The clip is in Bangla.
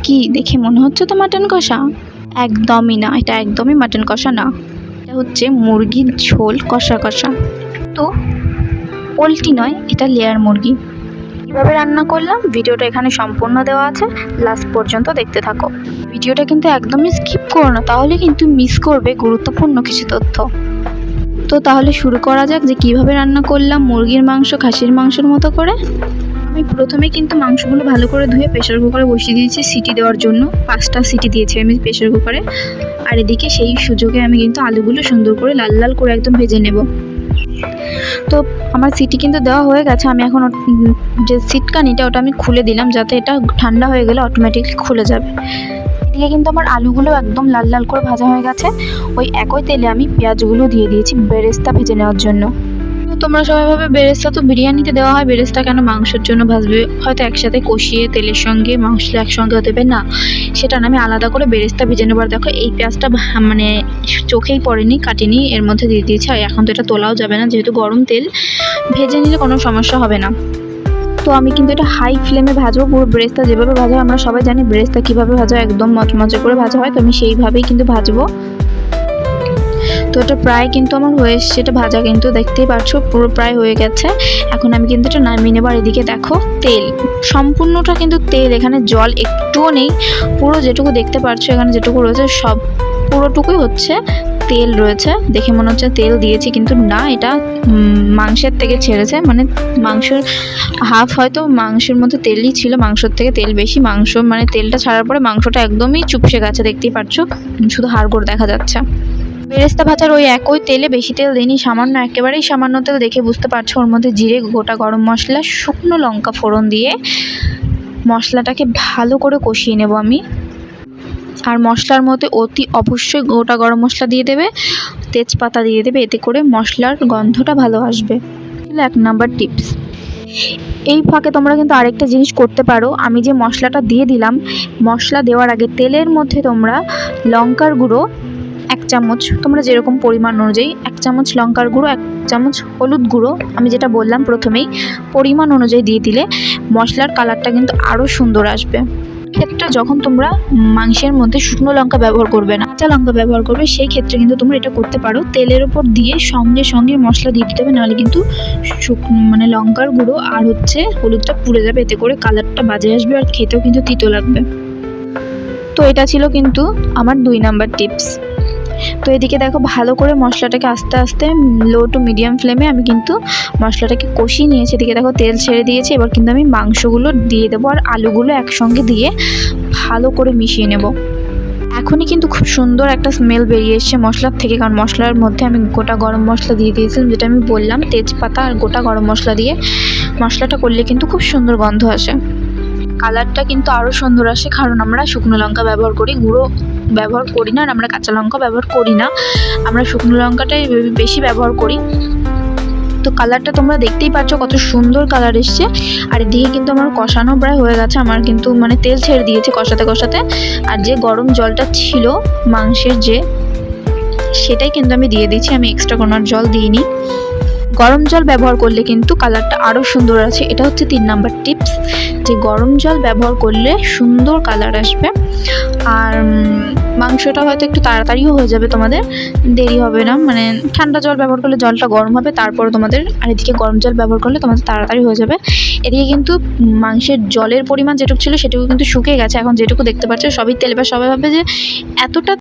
কি দেখে মনে হচ্ছে তো মাটন কষা? একদমই না, এটা একদমই মাটন কষা না, এটা হচ্ছে মুরগির ঝোল কষা কষা। তো পোলট্রি নয়, এটা লেয়ার মুরগি। কীভাবে রান্না করলাম ভিডিওটা এখানে সম্পূর্ণ দেওয়া আছে, লাস্ট পর্যন্ত দেখতে থাকো। ভিডিওটা কিন্তু একদমই স্কিপ করো না, তাহলে কিন্তু মিস করবে গুরুত্বপূর্ণ কিছু তথ্য। তো তাহলে শুরু করা যাক যে কিভাবে রান্না করলাম মুরগির মাংস খাসির মাংসের মতো করে। আমি প্রথমে কিন্তু মাংসগুলো ভালো করে ধুয়ে প্রেশার কুকারে বসিয়ে দিয়েছি সিটি দেওয়ার জন্য। 5টা সিটি দিয়েছি আমি প্রেশার কুকারে। আর এদিকে সেই সুযোগে আমি কিন্তু আলুগুলো সুন্দর করে লাল লাল করে একদম ভেজে নেব। তো আমার সিটি কিন্তু দেওয়া হয়ে গেছে। আমি এখন যে সিটকানিটা ওটা আমি খুলে দিলাম, যাতে এটা ঠান্ডা হয়ে গেলে অটোমেটিকলি খুলে যাবে। এদিকে কিন্তু আমার আলুগুলো একদম লাল লাল করে ভাজা হয়ে গেছে। ওই একই তেলে আমি পেঁয়াজগুলো দিয়ে দিয়েছি বেরেস্তা ভেজে নেওয়ার জন্য। তোমরা সবাই ভাবে বেরেস্তা তো বিরিয়ানিতে দেওয়া হয়, বেরেস্তা কেন মাংসের জন্য ভাজবে? হয়তো একসাথে কষিয়ে তেলের সঙ্গে মাংসটা একসঙ্গে দেবে না, সেটা না, আমি আলাদা করে বেরেস্তা ভেজে নেবার। দেখো এই পেঁয়াজটা মানে চোখেই পড়েনি, কাটিনি, এর মধ্যে দিয়ে দিয়েছি। আর এখন তো এটা তোলাও যাবে না, যেহেতু গরম তেল, ভেজে নিলে কোনো সমস্যা হবে না। তো আমি কিন্তু এটা হাই ফ্লেমে ভাজবো। পুরো বেরেস্তা যেভাবে ভাজা হয় আমরা সবাই জানি বেরেস্তা কীভাবে ভাজা হয়, একদম মচমচে করে ভাজা হয়। তো আমি সেইভাবেই কিন্তু ভাজবো। তো এটা প্রায় কিন্তু আমার হয়ে এসছে, এটা ভাজা কিন্তু দেখতেই পাচ্ছ পুরো প্রায় হয়ে গেছে। এখন আমি কিন্তু এটা নামিয়ে নেবো। আর এদিকে দেখো তেল, সম্পূর্ণটা কিন্তু তেল, এখানে জল একটুও নেই। পুরো যেটুকু দেখতে পাচ্ছ এখানে যেটুকু রয়েছে সব পুরোটুকুই হচ্ছে তেল রয়েছে। দেখে মনে হচ্ছে তেল দিয়েছি, কিন্তু না, এটা মাংসের থেকে ছেড়েছে, মানে মাংসের হাফ হয়তো মাংসের মধ্যে তেলই ছিল, মাংসের থেকে তেল বেশি। মাংস মানে তেলটা ছাড়ার পরে মাংসটা একদমই চুপসে গেছে, দেখতেই পাচ্ছ শুধু হাড়গোড় দেখা যাচ্ছে। বেরেস্তা ভাজার ওই একই তেলে, বেশি তেল দিইনি, সামান্য, একেবারেই সামান্য তেল। দেখে বুঝতে পারছো ওর মধ্যে জিরে, গোটা গরম মশলা, শুকনো লঙ্কা ফোড়ন দিয়ে মশলাটাকে ভালো করে কষিয়ে নেব আমি। আর মশলার মধ্যে অতি অবশ্যই গোটা গরম মশলা দিয়ে দেবে, তেজপাতা দিয়ে দেবে, এতে করে মশলার গন্ধটা ভালো আসবে। 1 নাম্বার টিপস। এই ফাঁকে তোমরা কিন্তু আরেকটা জিনিস করতে পারো। আমি যে মশলাটা দিয়ে দিলাম, মশলা দেওয়ার আগে তেলের মধ্যে তোমরা লঙ্কার গুঁড়ো 1 চামচ, তোমরা যেরকম পরিমাণ অনুযায়ী 1 চামচ লঙ্কার গুঁড়ো, 1 চামচ হলুদ গুঁড়ো, আমি যেটা বললাম প্রথমেই পরিমাণ অনুযায়ী দিয়ে দিলে মশলার কালারটা কিন্তু আরও সুন্দর আসবে। ক্ষেত্রে যখন তোমরা মাংসের মধ্যে শুকনো লঙ্কা ব্যবহার করবে না, কাঁচা লঙ্কা ব্যবহার করবে, সেই ক্ষেত্রে কিন্তু তোমরা এটা করতে পারো। তেলের ওপর দিয়ে সঙ্গে সঙ্গে মশলা দিয়ে দিতে হবে, নাহলে কিন্তু মানে লঙ্কার গুঁড়ো আর হচ্ছে হলুদটা পুড়ে যাবে, এতে করে কালারটা বাজে আসবে আর খেতেও কিন্তু তিতো লাগবে। তো এটা ছিল কিন্তু আমার 2 নাম্বার টিপস। তো এদিকে দেখো ভালো করে মশলাটাকে আস্তে আস্তে লো টু মিডিয়াম ফ্লেমে আমি কিন্তু মশলাটাকে কষিয়ে নিয়েছি। এদিকে দেখো তেল ছেড়ে দিয়েছি। এবার কিন্তু আমি মাংসগুলো দিয়ে দেবো আর আলুগুলো একসঙ্গে দিয়ে ভালো করে মিশিয়ে নেব। এখনই কিন্তু খুব সুন্দর একটা স্মেল বেরিয়ে এসছে মশলার থেকে, কারণ মশলার মধ্যে আমি গোটা গরম মশলা দিয়ে দিয়েছিলাম, যেটা আমি বললাম তেজপাতা আর গোটা গরম মশলা দিয়ে মশলাটা করলে কিন্তু খুব সুন্দর গন্ধ আসে। কালারটা কিন্তু আরও সুন্দর আসে, কারণ আমরা শুকনো লঙ্কা ব্যবহার করি, গুঁড়ো ব্যবহার করি না, আর আমরা কাঁচা লঙ্কা ব্যবহার করি না, আমরা শুকনো লঙ্কাটাই বেশি ব্যবহার করি। তো কালারটা তোমরা দেখতেই পাচ্ছ কত সুন্দর কালার এসছে। আর এদিকে কিন্তু আমার কষানো প্রায় হয়ে গেছে, আমার কিন্তু মানে তেল ছেড়ে দিয়েছে কষাতে কষাতে। আর যে গরম জলটা ছিল মাংসের সেটাই কিন্তু আমি দিয়ে দিচ্ছি, আমি এক্সট্রা কোনো জল দিইনি। গরম জল ব্যবহার করলে কিন্তু কালারটা আরও সুন্দর আছে। এটা হচ্ছে 3 নাম্বার টিপস, যে গরম জল ব্যবহার করলে সুন্দর কালার আসবে। আর মাংসটা হয়তো একটু তাড়াতাড়িও হয়ে যাবে, তোমাদের দেরি হবে না। মানে ঠান্ডা জল ব্যবহার করলে জলটা গরম হবে তারপরে তোমাদের, আর এদিকে গরম জল ব্যবহার করলে তোমাদের তাড়াতাড়ি হয়ে যাবে। এদিকে কিন্তু মাংসের জলের পরিমাণ যেটুকু ছিল সেটুকু কিন্তু শুকিয়ে গেছে। এখন যেটুকু দেখতে পাচ্ছ সবই তেল। বা সবাই ভাবে যে এতটা